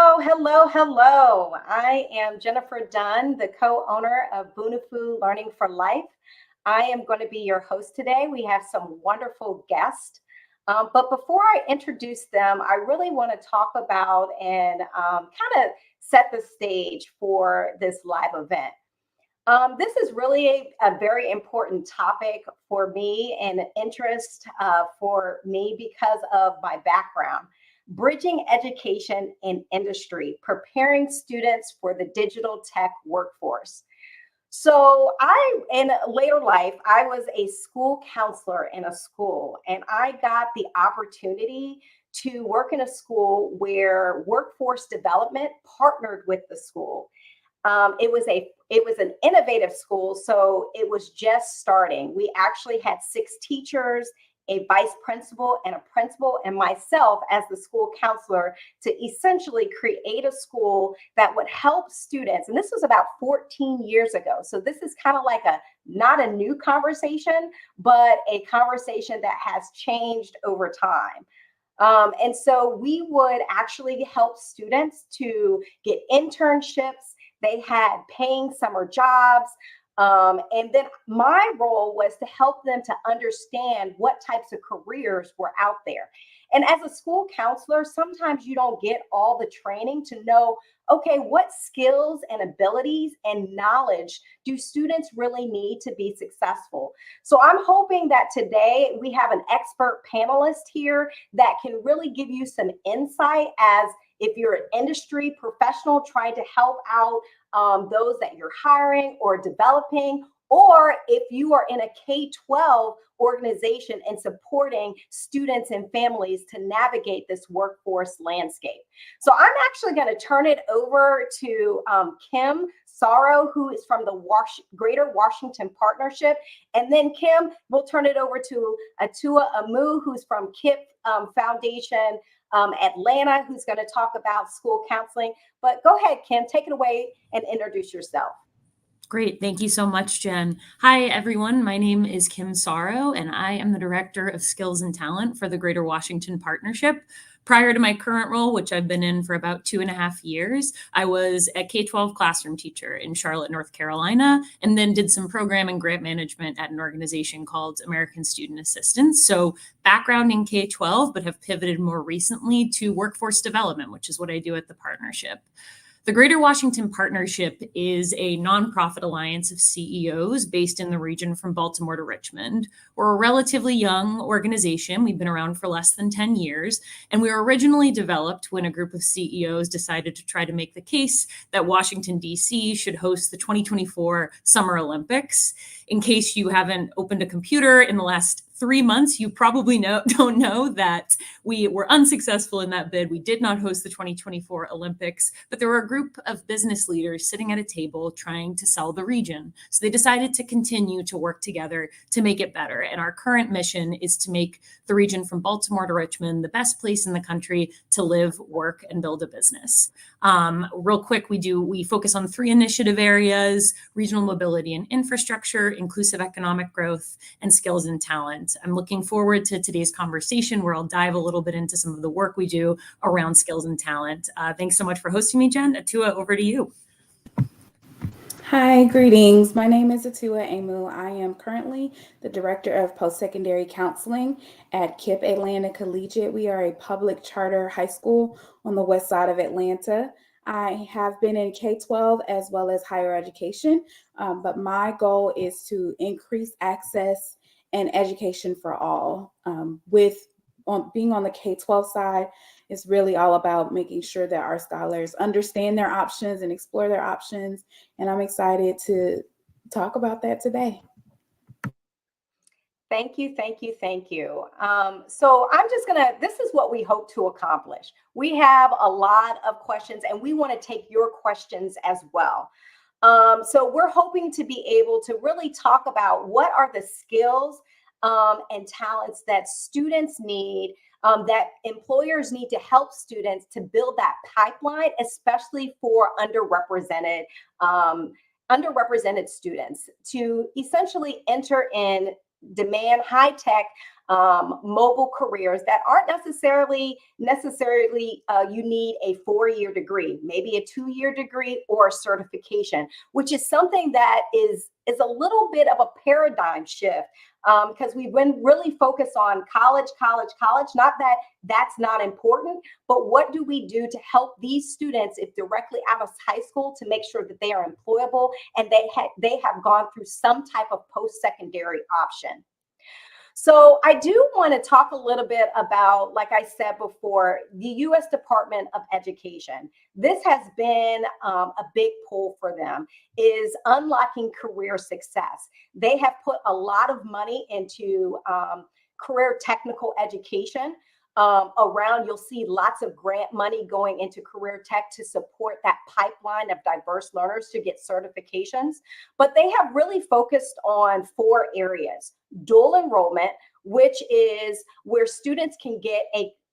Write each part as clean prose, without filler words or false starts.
Hello. I am Jennifer Dunn, the co-owner of Bunifu Learning for Life. I am going to be your host today. We have some wonderful guests. But before I introduce them, I really want to talk about and kind of set the stage for this live event. This is really a very important topic for me and an interest for me because of my background. Bridging education and industry, preparing students for the digital tech workforce. So in later life, I was a school counselor in a school, and I got the opportunity to work in a school where workforce development partnered with the school. It was an innovative school, so it was just starting. We actually had 6 teachers, a vice principal, and a principal, and myself as the school counselor to essentially create a school that would help students. And this was about 14 years ago. So this is kind of like not a new conversation, but a conversation that has changed over time. And so we would actually help students to get internships. They had paying summer jobs. And then my role was to help them to understand what types of careers were out there. And as a school counselor, sometimes you don't get all the training to know, okay, what skills and abilities and knowledge do students really need to be successful? So I'm hoping that today we have an expert panelist here that can really give you some insight as if you're an industry professional trying to help out those that you're hiring or developing, or if you are in a K-12 organization and supporting students and families to navigate this workforce landscape. So I'm actually going to turn it over to Kim Sorrow, who is from the Greater Washington Partnership. And then Kim, we'll turn it over to Atua Amu, who's from KIP Foundation Atlanta, who's going to talk about school counseling. But go ahead, Kim, take it away and introduce yourself. Great. Thank you so much, Jen. Hi, everyone. My name is Kim Sorrow, and I am the Director of Skills and Talent for the Greater Washington Partnership. Prior to my current role, which I've been in for about 2.5 years, I was a K-12 classroom teacher in Charlotte, North Carolina, and then did some program and grant management at an organization called American Student Assistance. So background in K-12, but have pivoted more recently to workforce development, which is what I do at the partnership. The Greater Washington Partnership is a nonprofit alliance of CEOs based in the region from Baltimore to Richmond. We're a relatively young organization. We've been around for less than 10 years, and we were originally developed when a group of CEOs decided to try to make the case that Washington, D.C. should host the 2024 Summer Olympics. In case you haven't opened a computer in the last 3 months, you probably don't know that we were unsuccessful in that bid. We did not host the 2024 Olympics, but there were a group of business leaders sitting at a table trying to sell the region. So they decided to continue to work together to make it better. And our current mission is to make the region from Baltimore to Richmond the best place in the country to live, work, and build a business. Real quick, we focus on 3 initiative areas: regional mobility and infrastructure, inclusive economic growth, and skills and talent. I'm looking forward to today's conversation where I'll dive a little bit into some of the work we do around skills and talent. Thanks so much for hosting me, Jen. Atua, over to you. Hi, greetings. My name is Atua Amu. I am currently the Director of Post-Secondary Counseling at KIP Atlanta Collegiate. We are a public charter high school on the west side of Atlanta. I have been in K-12 as well as higher education, but my goal is to increase access and education for all. Being on the K-12 side is really all about making sure that our scholars understand their options and explore their options. And I'm excited to talk about that today. Thank you. So this is what we hope to accomplish. We have a lot of questions and we want to take your questions as well. So we're hoping to be able to really talk about what are the skills and talents that students need, that employers need to help students to build that pipeline, especially for underrepresented students to essentially enter in demand high tech mobile careers that aren't necessarily you need a 4-year degree, maybe a 2-year degree or a certification, which is something that is a little bit of a paradigm shift, because we've been really focused on college, college, college. Not that that's not important, but what do we do to help these students, if directly out of high school, to make sure that they are employable and they have gone through some type of post-secondary option. So I do want to talk a little bit about, like I said before, the U.S. Department of Education. This has been a big pull for them, is unlocking career success. They have put a lot of money into career technical education. Around, you'll see lots of grant money going into career tech to support that pipeline of diverse learners to get certifications. But they have really focused on 4 areas: dual enrollment, which is where students can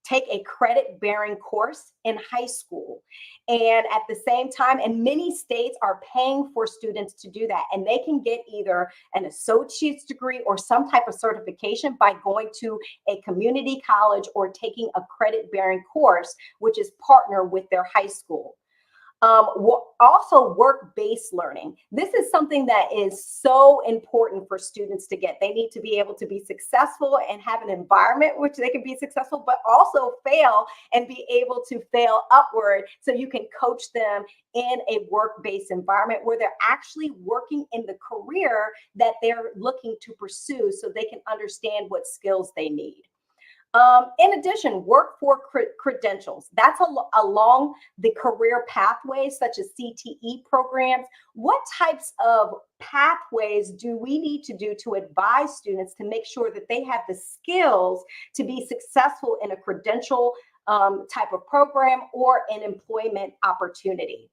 take a credit bearing course in high school. And at the same time, and many states are paying for students to do that. And they can get either an associate's degree or some type of certification by going to a community college or taking a credit bearing course, which is partner with their high school. Also work-based learning. This is something that is so important for students to get. They need to be able to be successful and have an environment which they can be successful, but also fail and be able to fail upward, so you can coach them in a work-based environment where they're actually working in the career that they're looking to pursue, so they can understand what skills they need. In addition, work for credentials. That's along the career pathways, such as CTE programs. What types of pathways do we need to do to advise students to make sure that they have the skills to be successful in a credential type of program or an employment opportunity?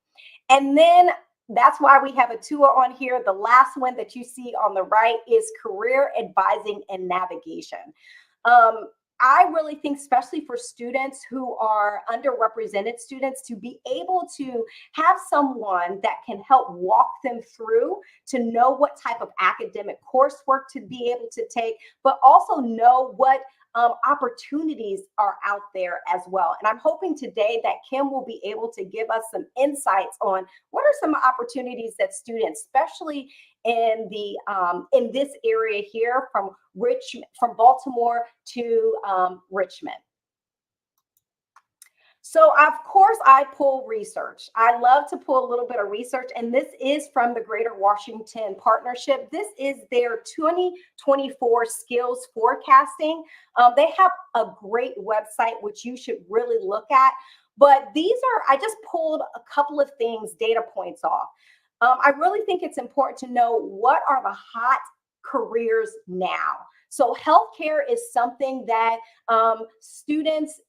And then that's why we have a tour on here. The last one that you see on the right is career advising and navigation. I really think, especially for students who are underrepresented students, to be able to have someone that can help walk them through, to know what type of academic coursework to be able to take, but also know what opportunities are out there as well. And I'm hoping today that Kim will be able to give us some insights on what are some opportunities that students, especially in this area here, from Baltimore to Richmond. So of course I pull research. I love to pull a little bit of research, and this is from the Greater Washington Partnership. This is their 2024 skills forecasting. They have a great website, which you should really look at. But I just pulled a couple of things, data points off. I really think it's important to know what are the hot careers now. So healthcare is something that students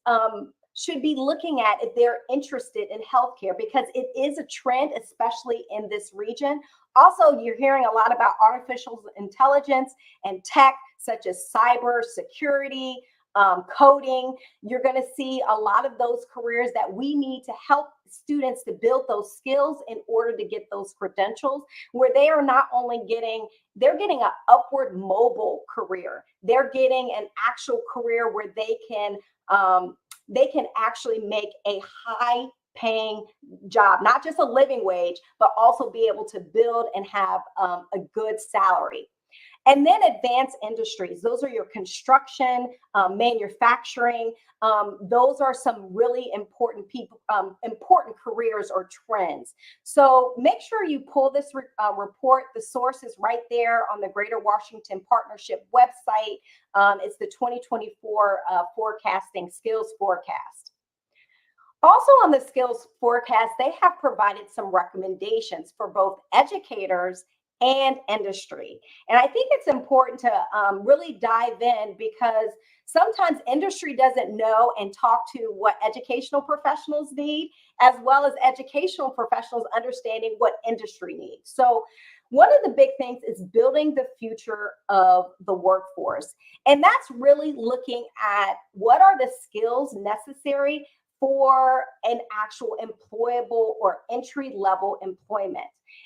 should be looking at if they're interested in healthcare, because it is a trend, especially in this region. Also, you're hearing a lot about artificial intelligence and tech, such as cyber security, coding. You're going to see a lot of those careers that we need to help students to build those skills in order to get those credentials, where they are not only they're getting an upward mobile career. They're getting an actual career where they can actually make a high paying job, not just a living wage, but also be able to build and have a good salary. And then advanced industries. Those are your construction, manufacturing. Those are some really important careers or trends. So make sure you pull this report. The source is right there on the Greater Washington Partnership website. It's the 2024 forecasting skills forecast. Also on the skills forecast, they have provided some recommendations for both educators and industry. And I think it's important to really dive in, because sometimes industry doesn't know and talk to what educational professionals need, as well as educational professionals understanding what industry needs. So one of the big things is building the future of the workforce. And that's really looking at what are the skills necessary for an actual employable or entry level employment.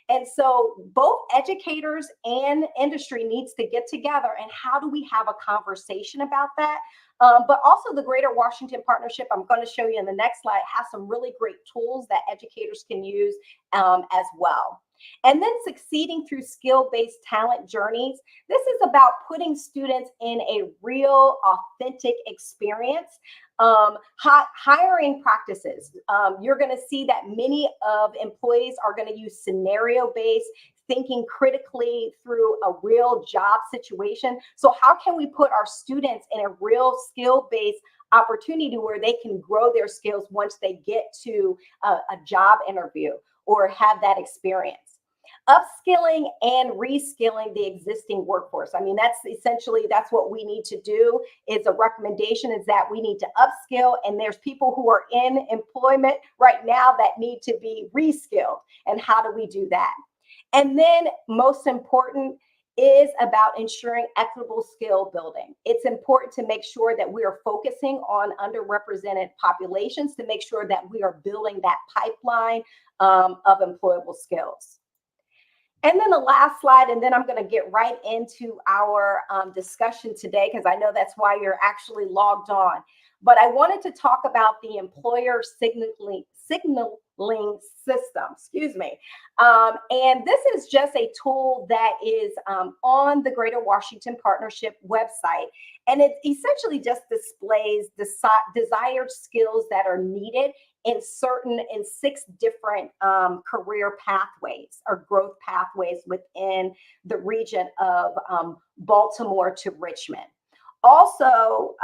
And so both educators and industry needs to get together, and how do we have a conversation about that? But also the Greater Washington Partnership, I'm going to show you in the next slide, has some really great tools that educators can use as well. And then succeeding through skill-based talent journeys. This is about putting students in a real, authentic experience. Hiring practices. You're going to see that many of employees are going to use scenario-based, thinking critically through a real job situation. So how can we put our students in a real skill-based opportunity where they can grow their skills once they get to a job interview or have that experience? Upskilling and reskilling the existing workforce. I mean, that's what we need to do. Is a recommendation is that we need to upskill, and there's people who are in employment right now that need to be reskilled. And how do we do that? And then most important is about ensuring equitable skill building. It's important to make sure that we are focusing on underrepresented populations to make sure that we are building that pipeline of employable skills. And then the last slide, and then I'm going to get right into our discussion today, because I know that's why you're actually logged on. But I wanted to talk about the employer signaling system, excuse me. And this is just a tool that is on the Greater Washington Partnership website. And it essentially just displays desired skills that are needed in 6 different career pathways or growth pathways within the region of Baltimore to Richmond. Also,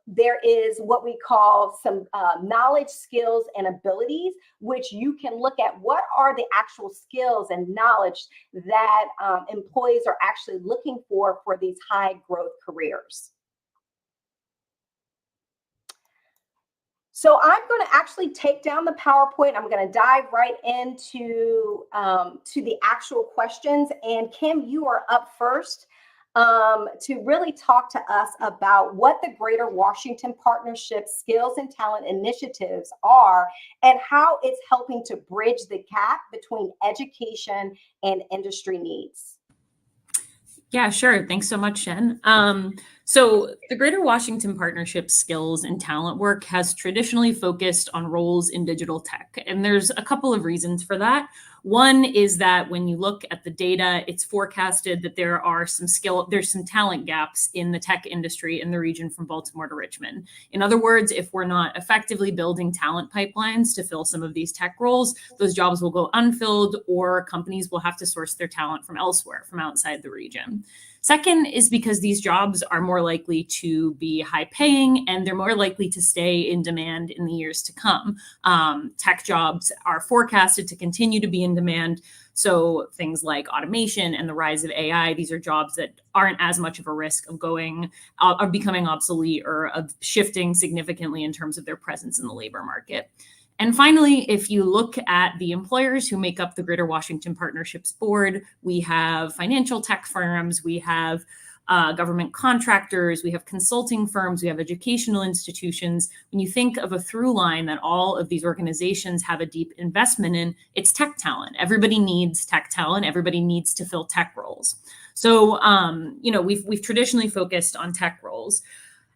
there is what we call some knowledge, skills, and abilities, which you can look at what are the actual skills and knowledge that employees are actually looking for these high growth careers. So I'm going to actually take down the PowerPoint. I'm going to dive right into to the actual questions. And Kim, you are up first to really talk to us about what the Greater Washington Partnership Skills and Talent Initiatives are and how it's helping to bridge the gap between education and industry needs. Yeah, sure. Thanks so much, Jen. So the Greater Washington Partnership Skills and Talent work has traditionally focused on roles in digital tech. And there's a couple of reasons for that. One is that when you look at the data, it's forecasted that there's some talent gaps in the tech industry in the region from Baltimore to Richmond. In other words, if we're not effectively building talent pipelines to fill some of these tech roles, those jobs will go unfilled, or companies will have to source their talent from elsewhere, from outside the region. Second is because these jobs are more likely to be high paying, and they're more likely to stay in demand in the years to come. Tech jobs are forecasted to continue to be in demand. So things like automation and the rise of AI, these are jobs that aren't as much of a risk of becoming obsolete or of shifting significantly in terms of their presence in the labor market. And finally, if you look at the employers who make up the Greater Washington Partnerships Board, we have financial tech firms, we have government contractors, we have consulting firms, we have educational institutions. When you think of a through line that all of these organizations have a deep investment in, it's tech talent. Everybody needs tech talent. Everybody needs to fill tech roles. So, we've traditionally focused on tech roles.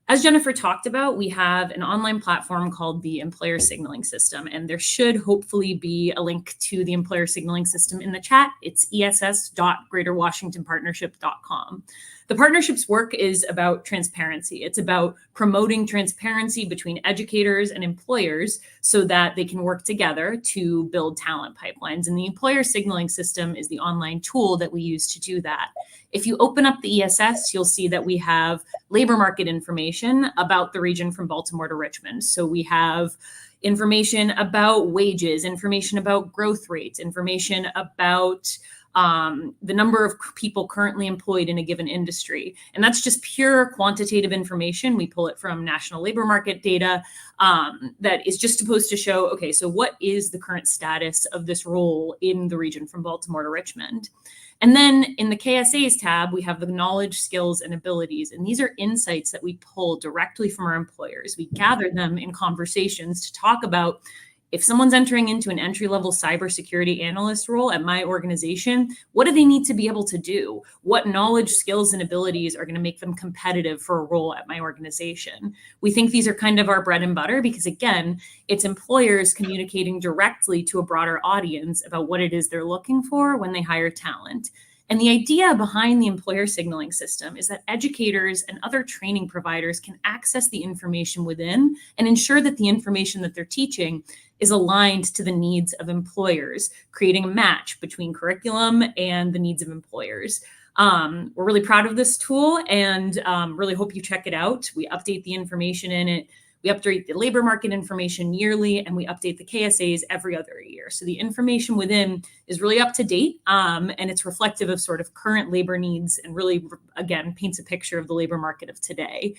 As Jennifer talked about, we have an online platform called the Employer Signaling System, and there should hopefully be a link to the Employer Signaling System in the chat. It's ess.greaterwashingtonpartnership.com. The partnership's work is about transparency. It's about promoting transparency between educators and employers so that they can work together to build talent pipelines. And the Employer Signaling System is the online tool that we use to do that. If you open up the ESS, you'll see that we have labor market information about the region from Baltimore to Richmond. So we have information about wages, information about growth rates, information about the number of people currently employed in a given industry. And that's just pure quantitative information. We pull it from national labor market data that is just supposed to show, okay, so what is the current status of this role in the region from Baltimore to Richmond? And then in the KSAs tab, we have the knowledge, skills, and abilities. And these are insights that we pull directly from our employers. We gather them in conversations to talk about if someone's entering into an entry-level cybersecurity analyst role at my organization, what do they need to be able to do? What knowledge, skills, and abilities are going to make them competitive for a role at my organization? We think these are kind of our bread and butter because, again, it's employers communicating directly to a broader audience about what it is they're looking for when they hire talent. And the idea behind the employer signaling system is that educators and other training providers can access the information within and ensure that the information that they're teaching is aligned to the needs of employers, creating a match between curriculum and the needs of employers. We're really proud of this tool and really hope you check it out. We update the information in it. We update the labor market information yearly, and we update the KSAs every other year. So the information within is really up to date, and it's reflective of sort of current labor needs and really, again, paints a picture of the labor market of today.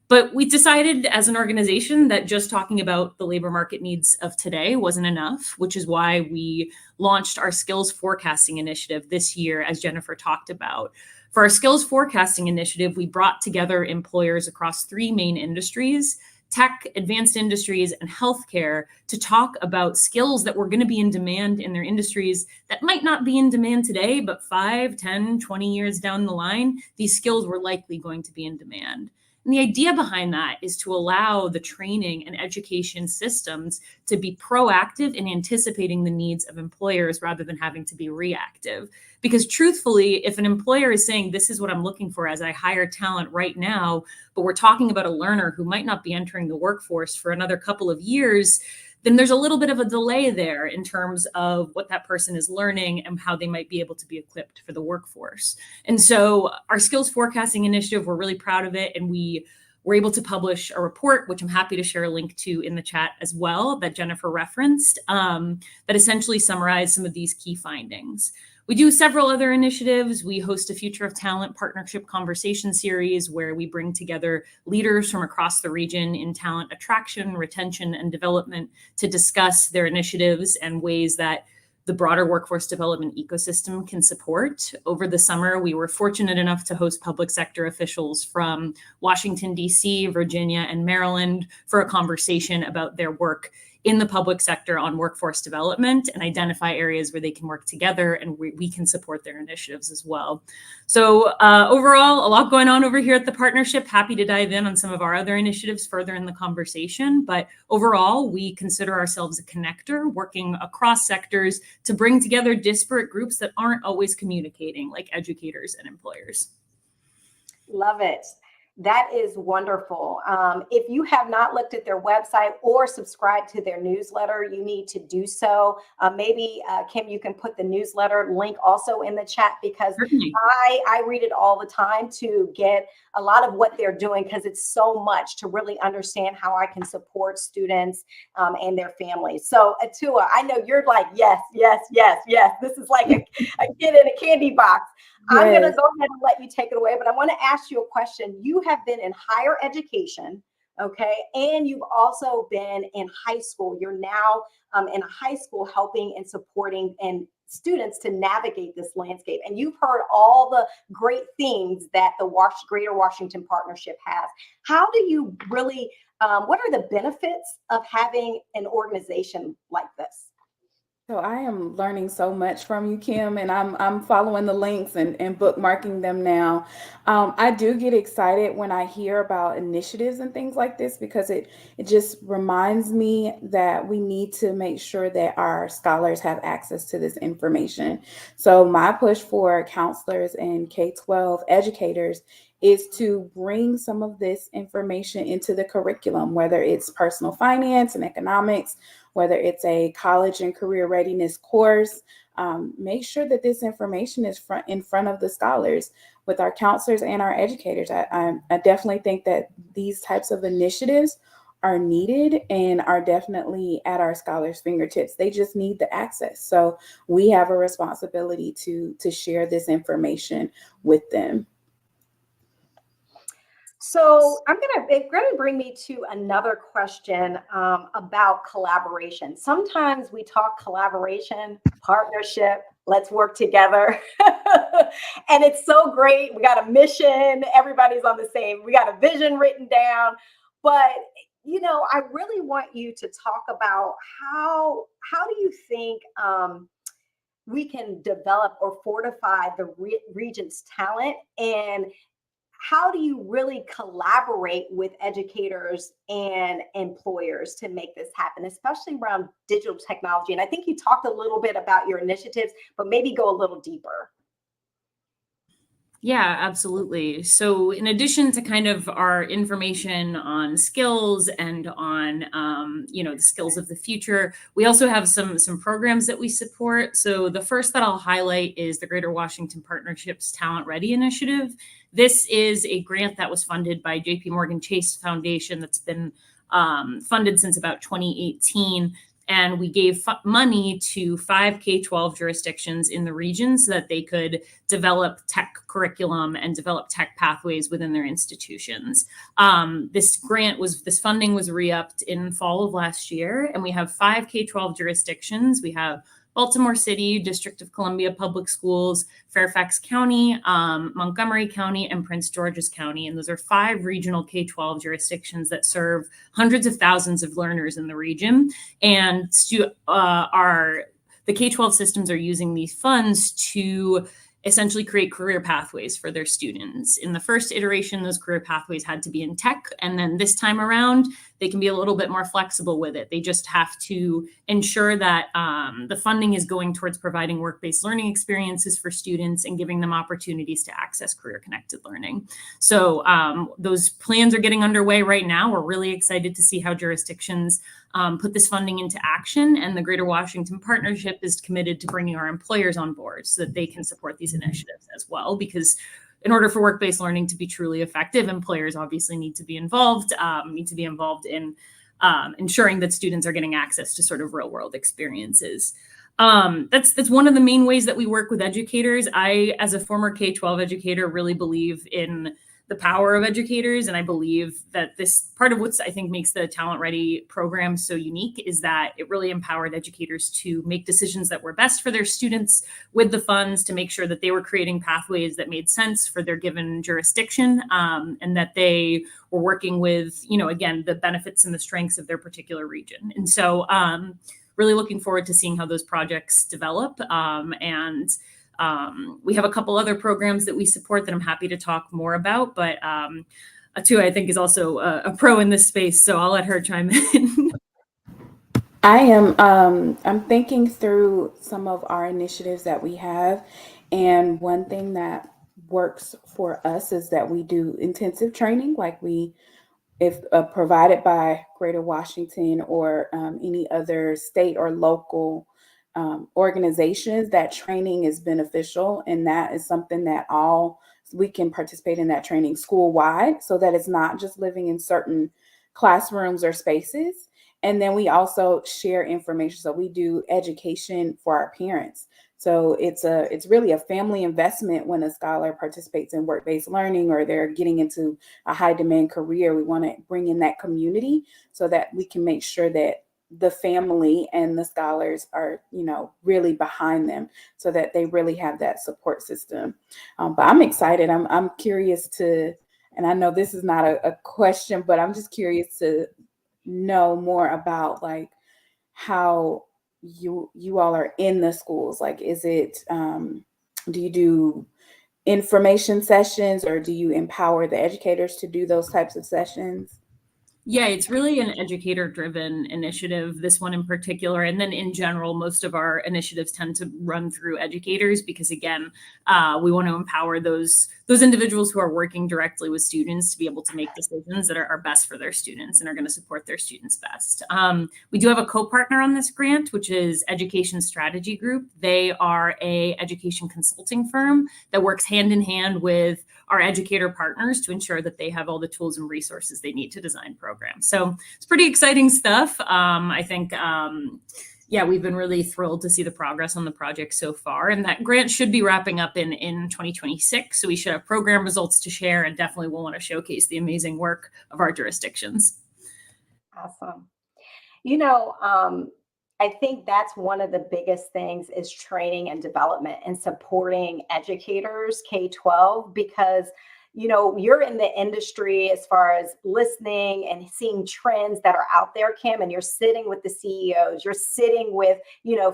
But we decided as an organization that just talking about the labor market needs of today wasn't enough, which is why we launched our skills forecasting initiative this year, as Jennifer talked about. For our skills forecasting initiative, we brought together employers across 3 main industries: tech, advanced industries, and healthcare, to talk about skills that were going to be in demand in their industries that might not be in demand today, but 5, 10, 20 years down the line, these skills were likely going to be in demand. And the idea behind that is to allow the training and education systems to be proactive in anticipating the needs of employers rather than having to be reactive. Because truthfully, if an employer is saying, this is what I'm looking for as I hire talent right now, but we're talking about a learner who might not be entering the workforce for another couple of years, then there's a little bit of a delay there in terms of what that person is learning and how they might be able to be equipped for the workforce. And so our skills forecasting initiative, we're really proud of it. And we were able to publish a report, which I'm happy to share a link to in the chat as well, that Jennifer referenced, that essentially summarized some of these key findings. We do several other initiatives. We host a Future of Talent partnership conversation series where we bring together leaders from across the region in talent attraction, retention, and development to discuss their initiatives and ways that the broader workforce development ecosystem can support. Over the summer, we were fortunate enough to host public sector officials from Washington, D.C., Virginia, and Maryland for a conversation about their work in the public sector on workforce development and identify areas where they can work together and we can support their initiatives as well. So overall, a lot going on over here at the partnership. Happy to dive in on some of our other initiatives further in the conversation. But overall, we consider ourselves a connector working across sectors to bring together disparate groups that aren't always communicating, like educators and employers. Love it. That is wonderful. If you have not looked at their website or subscribed to their newsletter, you need to do so. Maybe, Kim, you can put the newsletter link also in the chat because I read it all the time to get a lot of what they're doing because it's so much to really understand how I can support students and their families. So Atua, I know you're like, yes, yes, yes, yes. This is like a kid in a candy box. Yes. I'm going to go ahead and let you take it away, but I want to ask you a question. You have been in higher education, okay, and you've also been in high school. You're now in high school helping and supporting and students to navigate this landscape. And you've heard all the great things that the Greater Washington Partnership has. How do you really, what are the benefits of having an organization like this? So I am learning so much from you, Kim, and I'm following the links and bookmarking them now. I do get excited when I hear about initiatives and things like this because it just reminds me that we need to make sure that our scholars have access to this information. So my push for counselors and K-12 educators is to bring some of this information into the curriculum, whether it's personal finance and economics, whether it's a college and career readiness course. Make sure that this information is in front of the scholars with our counselors and our educators. I definitely think that these types of initiatives are needed and are definitely at our scholars' fingertips. They just need the access. So we have a responsibility to share this information with them. So it's going to bring me to another question about collaboration. Sometimes we talk collaboration, partnership, let's work together. And it's so great. We got a mission, everybody's on the same, we got a vision written down. But I really want you to talk about how do you think we can develop or fortify the Regent's talent, and how do you really collaborate with educators and employers to make this happen, especially around digital technology? And I think you talked a little bit about your initiatives, but maybe go a little deeper. Yeah, absolutely. So in addition to kind of our information on skills and on, the skills of the future, we also have some programs that we support. So the first that I'll highlight is the Greater Washington Partnerships Talent Ready Initiative. This is a grant that was funded by JP Morgan Chase Foundation that's been funded since about 2018. And we gave money to 5 K-12 jurisdictions in the region so that they could develop tech curriculum and develop tech pathways within their institutions. This funding was re-upped in fall of last year, and we have 5 K-12 jurisdictions. We have Baltimore City, District of Columbia Public Schools, Fairfax County, Montgomery County, and Prince George's County. And those are 5 regional K-12 jurisdictions that serve hundreds of thousands of learners in the region. And the K-12 systems are using these funds to essentially create career pathways for their students. In the first iteration, those career pathways had to be in tech. And then this time around, they can be a little bit more flexible with it. They just have to ensure that the funding is going towards providing work-based learning experiences for students and giving them opportunities to access career-connected learning. So those plans are getting underway right now. We're really excited to see how jurisdictions put this funding into action. And the Greater Washington Partnership is committed to bringing our employers on board so that they can support these initiatives as well, because in order for work-based learning to be truly effective, employers obviously need to be involved in ensuring that students are getting access to sort of real-world experiences. That's one of the main ways that we work with educators. I, as a former K-12 educator, really believe in the power of educators. And I believe that this part of what I think makes the Talent Ready program so unique is that it really empowered educators to make decisions that were best for their students with the funds, to make sure that they were creating pathways that made sense for their given jurisdiction, and that they were working with, again, the benefits and the strengths of their particular region. And so really looking forward to seeing how those projects develop. We have a couple other programs that we support that I'm happy to talk more about, but Atua, I think, is also a pro in this space, so I'll let her chime in. I'm thinking through some of our initiatives that we have, and one thing that works for us is that we do intensive training, if provided by Greater Washington or any other state or local organizations. That training is beneficial, and that is something that we can participate in that training school-wide, so that it's not just living in certain classrooms or spaces. And then we also share information. So we do education for our parents. So it's really a family investment when a scholar participates in work-based learning or they're getting into a high-demand career. We want to bring in that community so that we can make sure that the family and the scholars are, really behind them, so that they really have that support system. But I'm excited. I'm curious to, and I know this is not a question, but I'm just curious to know more about how you all are in the schools. Is it do you do information sessions, or do you empower the educators to do those types of sessions? Yeah, it's really an educator-driven initiative, this one in particular. And then in general, most of our initiatives tend to run through educators because, again, we want to empower those individuals who are working directly with students to be able to make decisions that are best for their students and are going to support their students best. We do have a co-partner on this grant, which is Education Strategy Group. They are an education consulting firm that works hand in hand with our educator partners to ensure that they have all the tools and resources they need to design programs. So it's pretty exciting stuff. I think, yeah, we've been really thrilled to see the progress on the project so far. And that grant should be wrapping up in 2026. So we should have program results to share, and definitely will want to showcase the amazing work of our jurisdictions. Awesome. You know, I think that's one of the biggest things is training and development and supporting educators K-12 because you're in the industry as far as listening and seeing trends that are out there, Kim, and you're sitting with the CEOs, you're sitting with,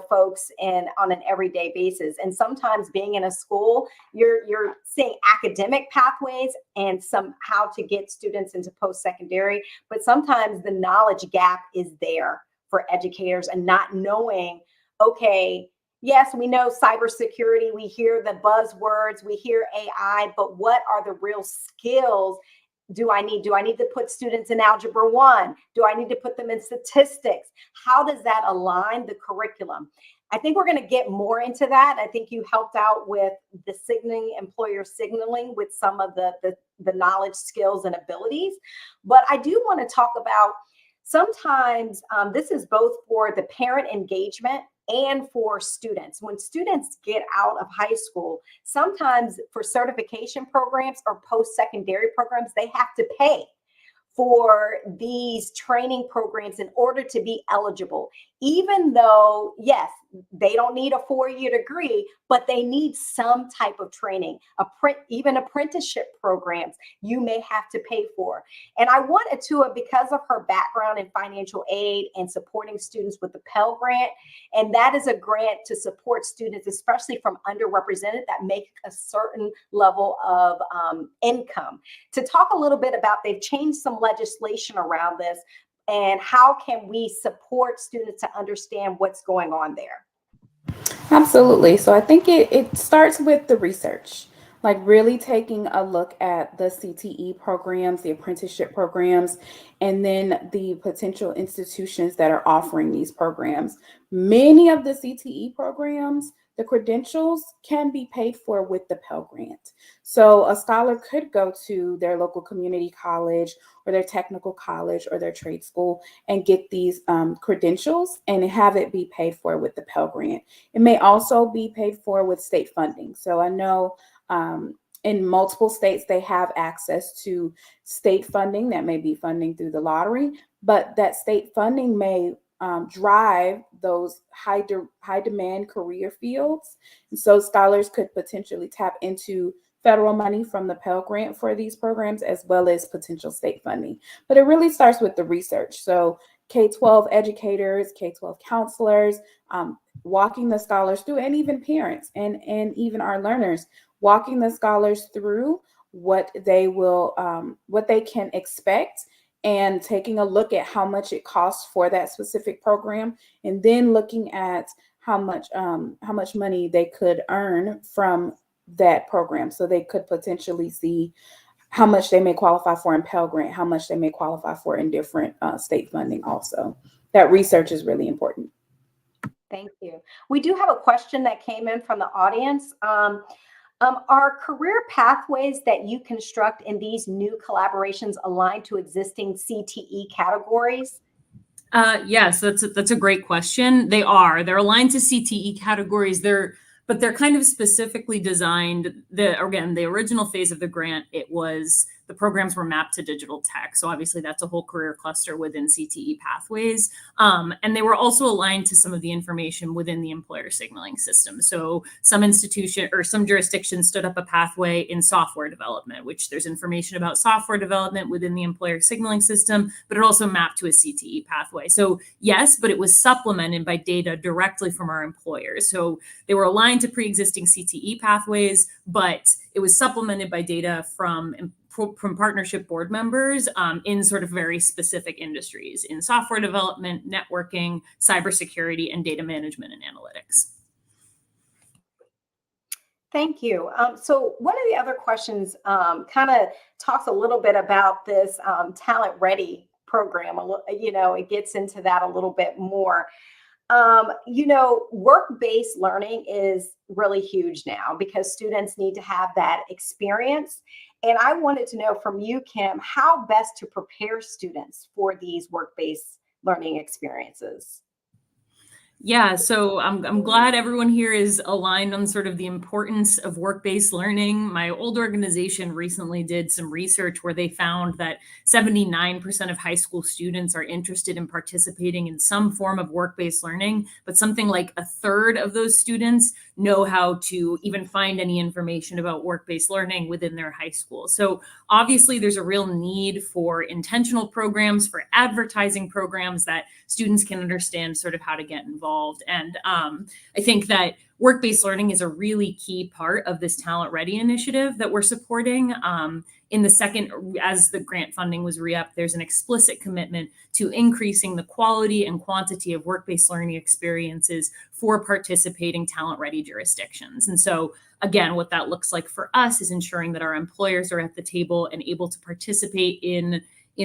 folks on an everyday basis. And sometimes being in a school, you're seeing academic pathways and how to get students into post-secondary, but sometimes the knowledge gap is there for educators and not knowing, okay, yes, we know cybersecurity, we hear the buzzwords, we hear AI, but what are the real skills do I need? Do I need to put students in Algebra 1? Do I need to put them in statistics? How does that align the curriculum? I think we're going to get more into that. I think you helped out with the employer signaling with some of the knowledge, skills, and abilities. But I do want to talk about sometimes this is both for the parent engagement and for students. When students get out of high school, sometimes for certification programs or post-secondary programs, they have to pay for these training programs in order to be eligible, even though, yes, they don't need a 4-year degree, but they need some type of training, even apprenticeship programs you may have to pay for. And I want Atua, because of her background in financial aid and supporting students with the Pell Grant, and that is a grant to support students, especially from underrepresented that make a certain level of income, to talk a little bit about, they've changed some legislation around this, and how can we support students to understand what's going on there? Absolutely. So I think it starts with the research, like really taking a look at the CTE programs, the apprenticeship programs, and then the potential institutions that are offering these programs. Many of the CTE programs, the credentials can be paid for with the Pell Grant. So a scholar could go to their local community college or their technical college or their trade school and get these credentials and have it be paid for with the Pell Grant. It may also be paid for with state funding. So I know in multiple states, they have access to state funding that may be funding through the lottery, but that state funding may drive those high demand career fields. And so scholars could potentially tap into federal money from the Pell Grant for these programs, as well as potential state funding. But it really starts with the research. So K-12 educators, K-12 counselors, walking the scholars through, and even parents and even our learners, walking the scholars through what they can expect, and taking a look at how much it costs for that specific program, and then looking at how much money they could earn from that program. So they could potentially see how much they may qualify for in Pell Grant, how much they may qualify for in different state funding also. That research is really important. Thank you. We do have a question that came in from the audience. Are career pathways that you construct in these new collaborations aligned to existing CTE categories? Yes, that's a great question. They're aligned to CTE categories. But they're kind of specifically designed. The original phase of the grant, the programs were mapped to digital tech. So obviously that's a whole career cluster within CTE pathways. And they were also aligned to some of the information within the employer signaling system. So some institution or some jurisdictions stood up a pathway in software development, which there's information about software development within the employer signaling system, but it also mapped to a CTE pathway. So yes, but it was supplemented by data directly from our employers. So they were aligned to pre-existing CTE pathways, but it was supplemented by data from partnership board members in sort of very specific industries in software development, networking, cybersecurity, and data management and analytics. Thank you. So one of the other questions kind of talks a little bit about this Talent Ready program. It gets into that a little bit more. Work-based learning is really huge now because students need to have that experience. And I wanted to know from you, Kim, how best to prepare students for these work-based learning experiences. Yeah, so I'm glad everyone here is aligned on sort of the importance of work-based learning. My old organization recently did some research where they found that 79% of high school students are interested in participating in some form of work-based learning, but something like a third of those students know how to even find any information about work-based learning within their high school. So obviously there's a real need for intentional programs, for advertising programs that students can understand sort of how to get involved. And I think that work-based learning is a really key part of this Talent Ready initiative that we're supporting. In the second, as the grant funding was re-upped, there's an explicit commitment to increasing the quality and quantity of work-based learning experiences for participating talent-ready jurisdictions. And so again, what that looks like for us is ensuring that our employers are at the table and able to participate in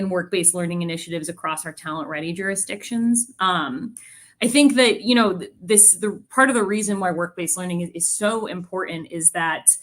work-based learning initiatives across our talent-ready jurisdictions. I think that, the part of the reason why work-based learning is so important is that,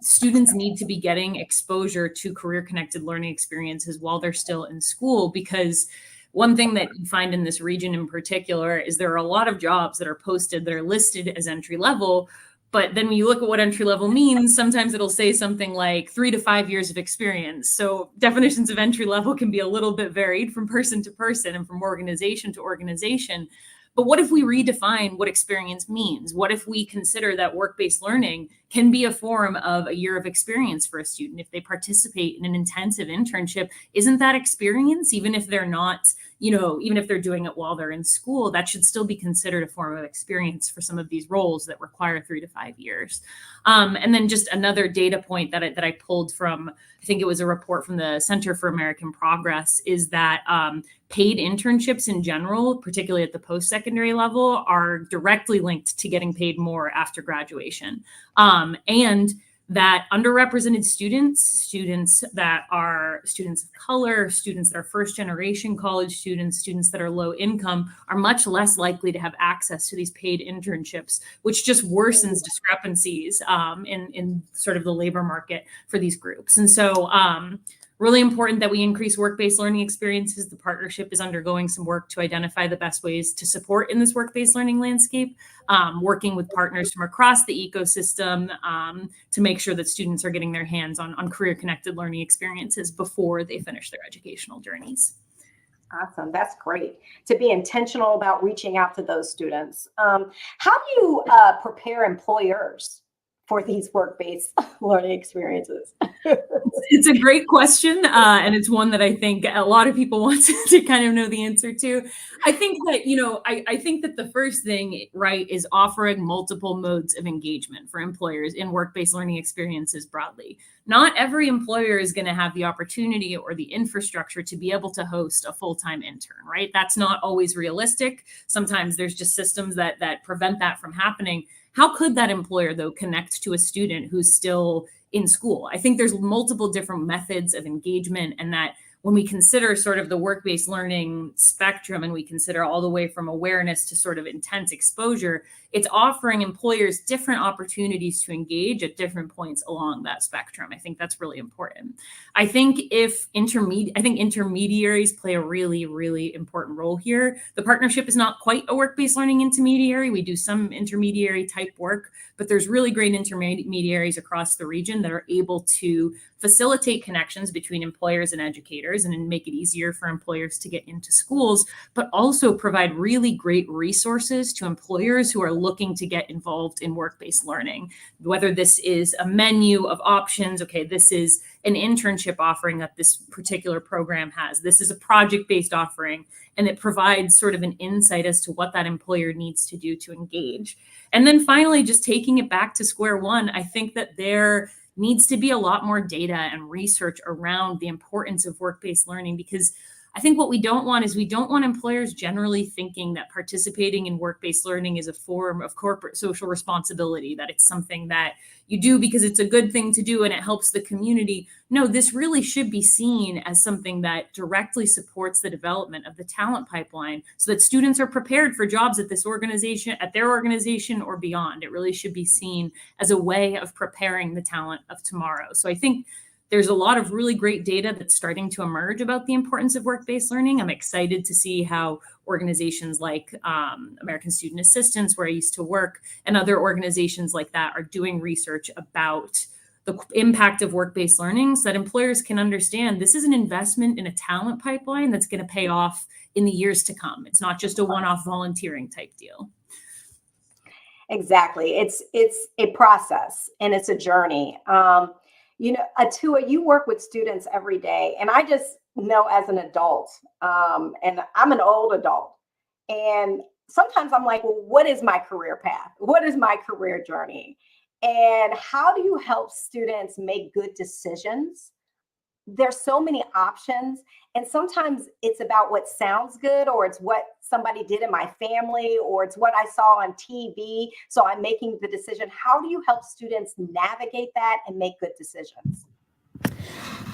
students need to be getting exposure to career-connected learning experiences while they're still in school, because one thing that you find in this region in particular is there are a lot of jobs that are posted that are listed as entry level. But then when you look at what entry level means, sometimes it'll say something like 3 to 5 years of experience. So definitions of entry level can be a little bit varied from person to person and from organization to organization. But what if we redefine what experience means? What if we consider that work-based learning can be a form of a year of experience for a student? If they participate in an intensive internship, isn't that experience, even if they're not, even if they're doing it while they're in school, that should still be considered a form of experience for some of these roles that require 3 to 5 years. And then just another data point that I pulled from, I think it was a report from the Center for American Progress, is that paid internships in general, particularly at the post-secondary level, are directly linked to getting paid more after graduation. And that underrepresented students that are students of color, students that are first generation college students, students that are low income, are much less likely to have access to these paid internships, which just worsens discrepancies in sort of the labor market for these groups. And so really important that we increase work-based learning experiences. The partnership is undergoing some work to identify the best ways to support in this work-based learning landscape, working with partners from across the ecosystem to make sure that students are getting their hands on career-connected learning experiences before they finish their educational journeys. Awesome. That's great to be intentional about reaching out to those students. How do you prepare employers for these work-based learning experiences? It's a great question, and it's one that I think a lot of people want to kind of know the answer to. I think that, I think that the first thing, right, is offering multiple modes of engagement for employers in work-based learning experiences broadly. Not every employer is going to have the opportunity or the infrastructure to be able to host a full-time intern, right? That's not always realistic. Sometimes there's just systems that prevent that from happening. How could that employer, though, connect to a student who's still in school? I think there's multiple different methods of engagement, and that when we consider sort of the work-based learning spectrum and we consider all the way from awareness to sort of intense exposure, it's offering employers different opportunities to engage at different points along that spectrum. I think that's really important. I think intermediaries play a really, really important role here. The partnership is not quite a work-based learning intermediary. We do some intermediary type work, but there's really great intermediaries across the region that are able to facilitate connections between employers and educators and make it easier for employers to get into schools, but also provide really great resources to employers who are looking to get involved in work-based learning. Whether this is a menu of options, okay, this is an internship offering that this particular program has. This is a project-based offering, and it provides sort of an insight as to what that employer needs to do to engage. And then finally, just taking it back to square one, I think that there needs to be a lot more data and research around the importance of work-based learning, because I think what we don't want is we don't want employers generally thinking that participating in work-based learning is a form of corporate social responsibility, that it's something that you do because it's a good thing to do and it helps the community. No, this really should be seen as something that directly supports the development of the talent pipeline so that students are prepared for jobs at this organization, at their organization or beyond. It really should be seen as a way of preparing the talent of tomorrow. So I think there's a lot of really great data that's starting to emerge about the importance of work-based learning. I'm excited to see how organizations like American Student Assistance, where I used to work, and other organizations like that are doing research about the impact of work-based learning so that employers can understand this is an investment in a talent pipeline that's going to pay off in the years to come. It's not just a one-off volunteering type deal. Exactly. It's a process and it's a journey. Atua, you work with students every day, and I just know as an adult, and I'm an old adult, and sometimes I'm like, well, what is my career path? What is my career journey? And how do you help students make good decisions? There's so many options, and sometimes it's about what sounds good, or it's what somebody did in my family, or it's what I saw on TV, so I'm making the decision. How do you help students navigate that and make good decisions?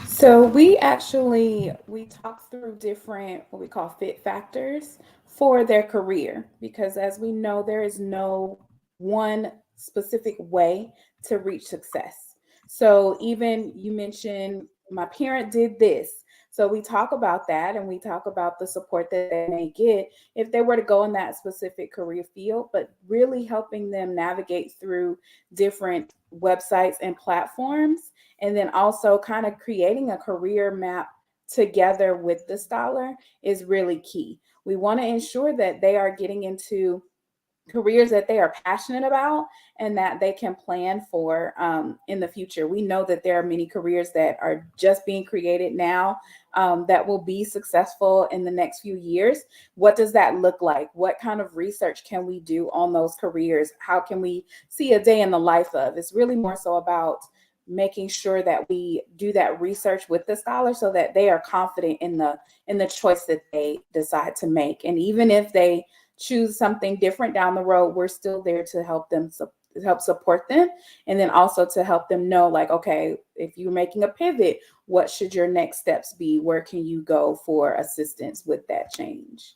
So we talk through different what we call fit factors for their career, because as we know, there is no one specific way to reach success. So even you mentioned my parent did this. So we talk about that, and we talk about the support that they may get if they were to go in that specific career field, but really helping them navigate through different websites and platforms, and then also kind of creating a career map together with the scholar is really key. We want to ensure that they are getting into careers that they are passionate about and that they can plan for in the future. We know that there are many careers that are just being created now that will be successful in the next few years. What does that look like? What kind of research can we do on those careers? How can we see a day in the life of? It's really more so about making sure that we do that research with the scholar so that they are confident in the choice that they decide to make. And even if they choose something different down the road, we're still there to help support them, and then also to help them know, like, okay, if you're making a pivot, what should your next steps be? Where can you go for assistance with that change?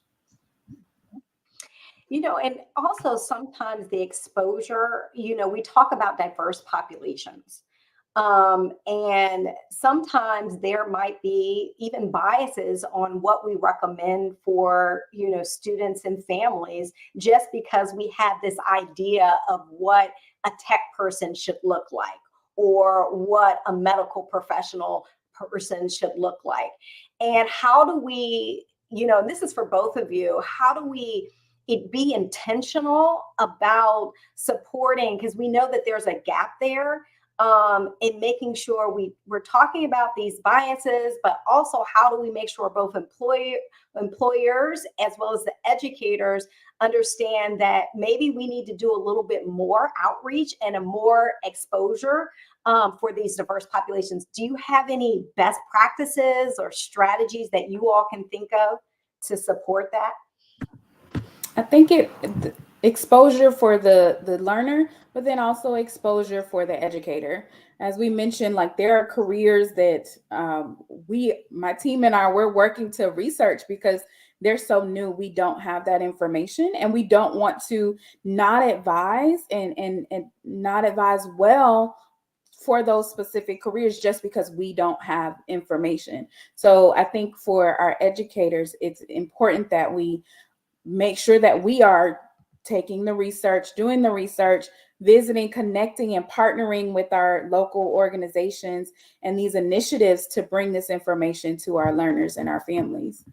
And also sometimes the exposure, we talk about diverse populations. And sometimes there might be even biases on what we recommend for, students and families, just because we have this idea of what a tech person should look like, or what a medical professional person should look like. And how do we, and this is for both of you, how do we be intentional about supporting, because we know that there's a gap there, in making sure we're talking about these biases, but also how do we make sure both employers as well as the educators understand that maybe we need to do a little bit more outreach and a more exposure for these diverse populations. Do you have any best practices or strategies that you all can think of to support that? I think exposure for the learner, but then also exposure for the educator. As we mentioned, like, there are careers that my team and we're working to research because they're so new. We don't have that information, and we don't want to not advise and not advise well for those specific careers just because we don't have information. So I think for our educators, it's important that we make sure that we are taking the research, doing the research, visiting, connecting, and partnering with our local organizations and these initiatives to bring this information to our learners and our families.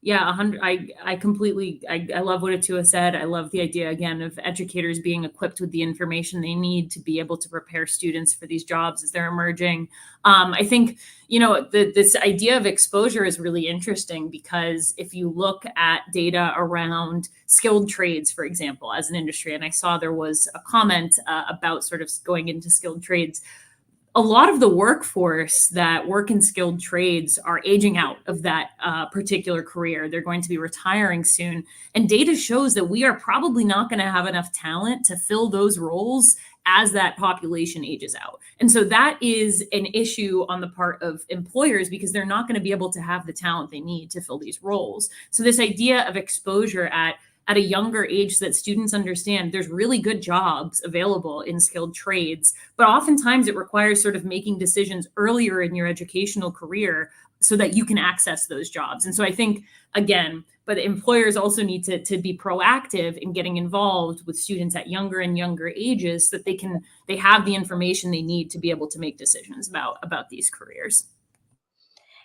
Yeah, 100. I completely, I love what Atua said. I love the idea, again, of educators being equipped with the information they need to be able to prepare students for these jobs as they're emerging. I think, this idea of exposure is really interesting, because if you look at data around skilled trades, for example, as an industry, and I saw there was a comment about sort of going into skilled trades, a lot of the workforce that work in skilled trades are aging out of that particular career. They're going to be retiring soon. And data shows that we are probably not going to have enough talent to fill those roles as that population ages out. And so that is an issue on the part of employers because they're not going to be able to have the talent they need to fill these roles. So this idea of exposure at a younger age so that students understand there's really good jobs available in skilled trades, but oftentimes it requires sort of making decisions earlier in your educational career so that you can access those jobs. And so I think, again, but employers also need to be proactive in getting involved with students at younger and younger ages so that they have the information they need to be able to make decisions about these careers.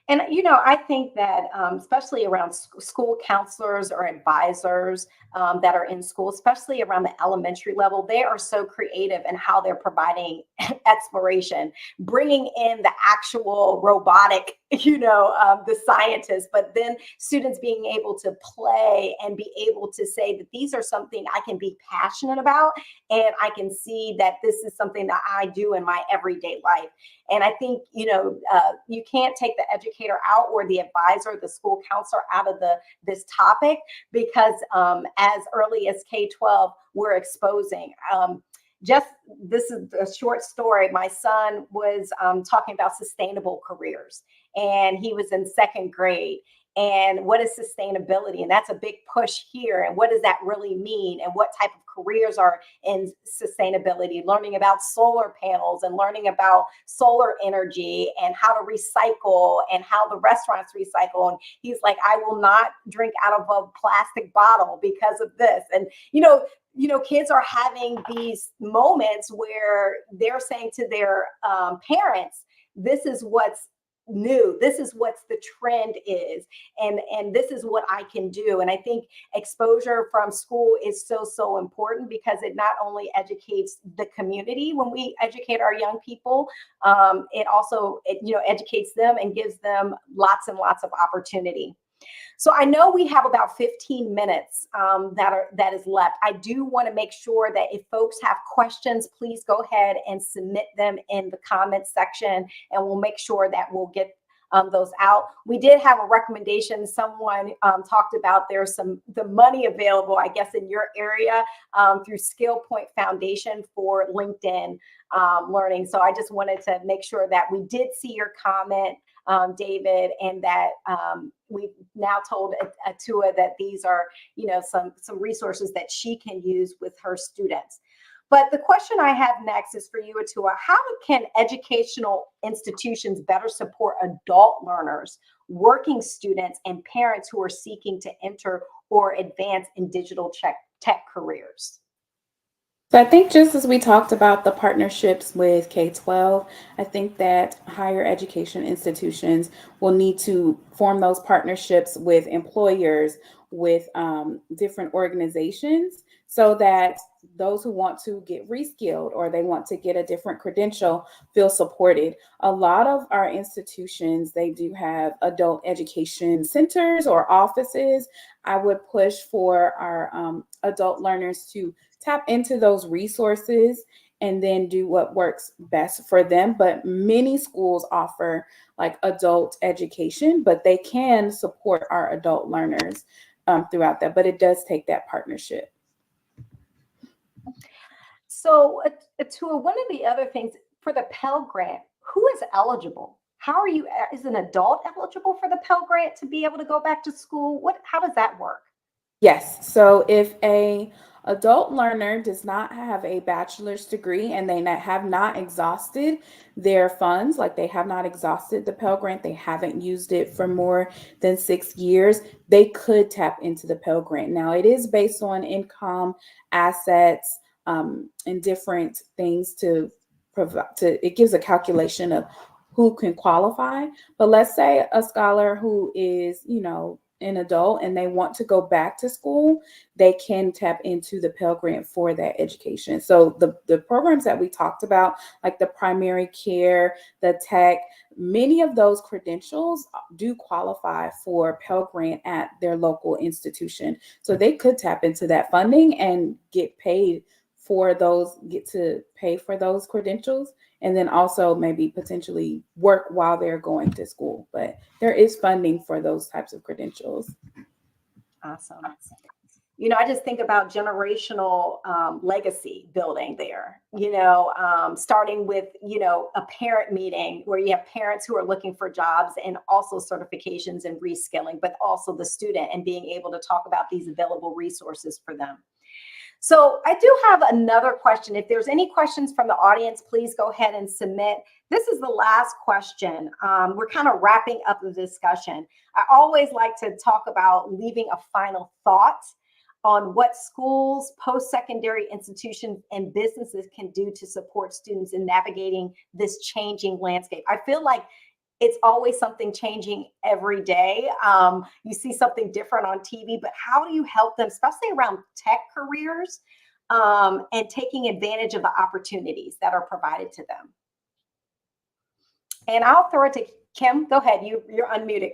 And, I think that especially around school counselors or advisors that are in school, especially around the elementary level, they are so creative in how they're providing exploration, bringing in the actual robotic, the scientists, but then students being able to play and be able to say that these are something I can be passionate about. And I can see that this is something that I do in my everyday life. And I think, you can't take the educator out or the advisor, the school counselor out of this topic because as early as K-12, we're exposing. Just this is a short story. My son was talking about sustainable careers, and he was in second grade. And what is sustainability? And that's a big push here. And what does that really mean? And what type of careers are in sustainability? Learning about solar panels and learning about solar energy and how to recycle and how the restaurants recycle. And he's like, I will not drink out of a plastic bottle because of this. And, kids are having these moments where they're saying to their parents, this is what's new, this is what's the trend is, and this is what I can do. And I think exposure from school is so important because it not only educates the community when we educate our young people, it also educates them and gives them lots and lots of opportunity. So I know we have about 15 minutes that is left. I do want to make sure that if folks have questions, please go ahead and submit them in the comments section, and we'll make sure that we'll get those out. We did have a recommendation. Someone talked about there's the money available, I guess, in your area through Skill Point Foundation for LinkedIn learning. So I just wanted to make sure that we did see your comment, David, and that we've now told Atua that these are, some resources that she can use with her students. But the question I have next is for you, Atua. How can educational institutions better support adult learners, working students, and parents who are seeking to enter or advance in digital tech careers? So I think just as we talked about the partnerships with K-12, I think that higher education institutions will need to form those partnerships with employers, with different organizations, so that those who want to get reskilled or they want to get a different credential feel supported. A lot of our institutions, they do have adult education centers or offices. I would push for our adult learners to tap into those resources and then do what works best for them. But many schools offer like adult education, but they can support our adult learners throughout that. But it does take that partnership. So, Atua, one of the other things for the Pell Grant, who is eligible? How are you, is an adult eligible for the Pell Grant to be able to go back to school? How does that work? Yes. So if a adult learner does not have a bachelor's degree and they have not exhausted their funds, like they have not exhausted the Pell Grant, they haven't used it for more than 6 years, they could tap into the Pell Grant. Now it is based on income, assets, and different things to provide. It gives a calculation of who can qualify. But let's say a scholar who is, an adult and they want to go back to school, they can tap into the Pell Grant for that education. So the programs that we talked about, like the primary care, the tech, many of those credentials do qualify for Pell Grant at their local institution. So they could tap into that funding and get paid for those, get to pay for those credentials, and then also maybe potentially work while they're going to school. But there is funding for those types of credentials. Awesome. I just think about generational legacy building there, starting with, a parent meeting where you have parents who are looking for jobs and also certifications and reskilling, but also the student and being able to talk about these available resources for them. So I do have another question. If there's any questions from the audience, please go ahead and submit. This is the last question. We're kind of wrapping up the discussion. I always like to talk about leaving a final thought on what schools, post-secondary institutions, and businesses can do to support students in navigating this changing landscape. I feel like it's always something changing every day. You see something different on TV, but how do you help them, especially around tech careers, and taking advantage of the opportunities that are provided to them? And I'll throw it to Kim. Go ahead. You're unmuted.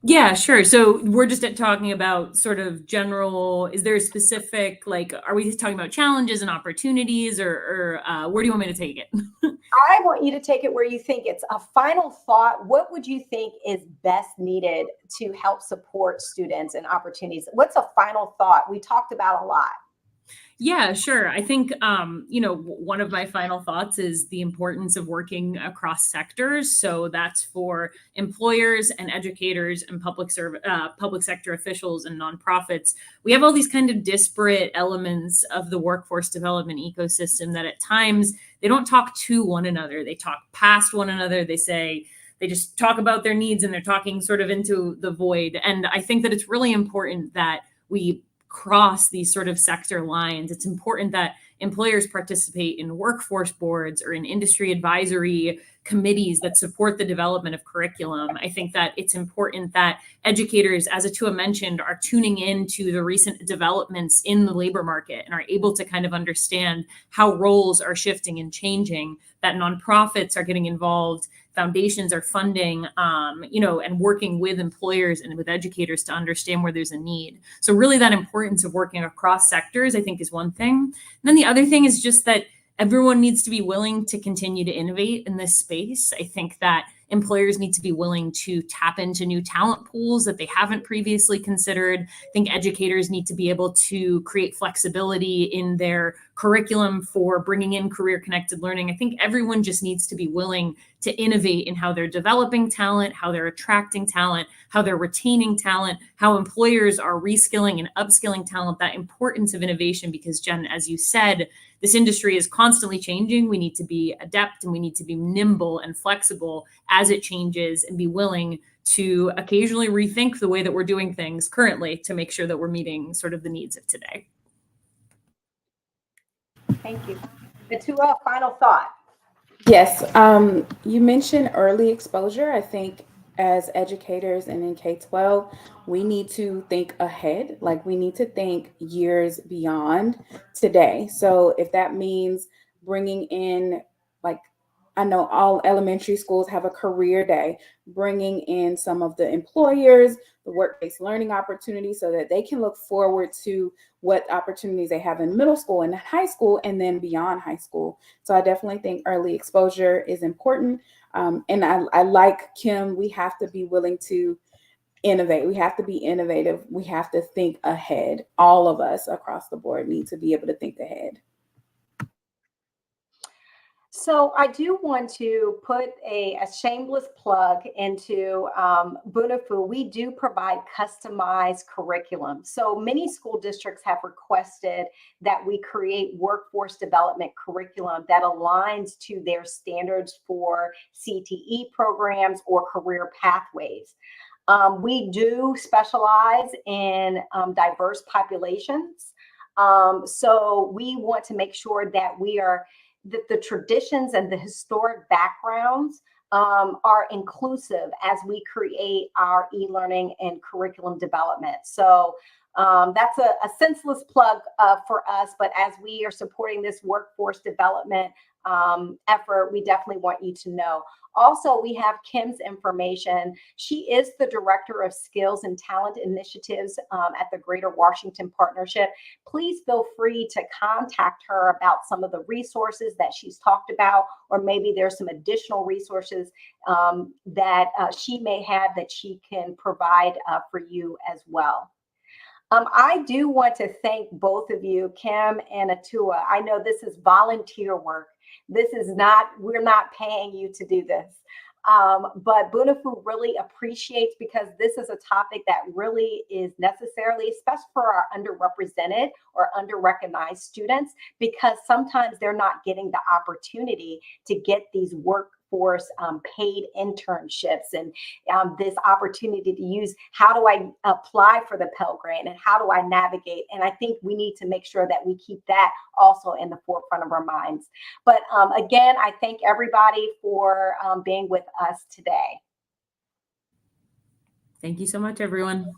Yeah, sure. So we're just talking about sort of general, is there a specific, are we talking about challenges and opportunities, or where do you want me to take it? I want you to take it where you think. It's a final thought. What would you think is best needed to help support students and opportunities? What's a final thought? We talked about a lot. Yeah, sure. I think, one of my final thoughts is the importance of working across sectors. So that's for employers and educators and public sector officials and nonprofits. We have all these kind of disparate elements of the workforce development ecosystem that at times they don't talk to one another. They talk past one another. They just talk about their needs and they're talking sort of into the void. And I think that it's really important that we cross these sort of sector lines. It's important that employers participate in workforce boards or in industry advisory committees that support the development of curriculum. I think that it's important that educators, as Atua mentioned, are tuning into the recent developments in the labor market and are able to kind of understand how roles are shifting and changing, that nonprofits are getting involved, foundations are funding, and working with employers and with educators to understand where there's a need. So really that importance of working across sectors, I think, is one thing. And then the other thing is just that everyone needs to be willing to continue to innovate in this space. I think that employers need to be willing to tap into new talent pools that they haven't previously considered. I think educators need to be able to create flexibility in their curriculum for bringing in career-connected learning. I think everyone just needs to be willing to innovate in how they're developing talent, how they're attracting talent, how they're retaining talent, how employers are reskilling and upskilling talent, that importance of innovation, because Jen, as you said, this industry is constantly changing. We need to be adept and we need to be nimble and flexible as it changes and be willing to occasionally rethink the way that we're doing things currently to make sure that we're meeting sort of the needs of today. Thank you. Atua, final thought. Yes, you mentioned early exposure. I think as educators and in K-12, we need to think ahead, like we need to think years beyond today. So if that means bringing in, like, I know all elementary schools have a career day, bringing in some of the employers, the work-based learning opportunities so that they can look forward to what opportunities they have in middle school and high school and then beyond high school. So I definitely think early exposure is important. And I like Kim, we have to be willing to innovate. We have to be innovative. We have to think ahead. All of us across the board need to be able to think ahead. So I do want to put a shameless plug into Bunafu. We do provide customized curriculum. So many school districts have requested that we create workforce development curriculum that aligns to their standards for CTE programs or career pathways. We do specialize in diverse populations. So we want to make sure that that the traditions and the historic backgrounds are inclusive as we create our e-learning and curriculum development. So that's a senseless plug for us, but as we are supporting this workforce development effort, we definitely want you to know. Also, we have Kim's information. She is the Director of Skills and Talent Initiatives at the Greater Washington Partnership. Please feel free to contact her about some of the resources that she's talked about, or maybe there's some additional resources that she may have that she can provide for you as well. I do want to thank both of you, Kim and Atua. I know this is volunteer work. This is not, we're not paying you to do this. But Bunafu really appreciates, because this is a topic that really is necessarily, especially for our underrepresented or underrecognized students, because sometimes they're not getting the opportunity to get these workforce paid internships, and this opportunity to use, how do I apply for the Pell Grant and how do I navigate? And I think we need to make sure that we keep that also in the forefront of our minds. But again, I thank everybody for being with us today. Thank you so much, everyone.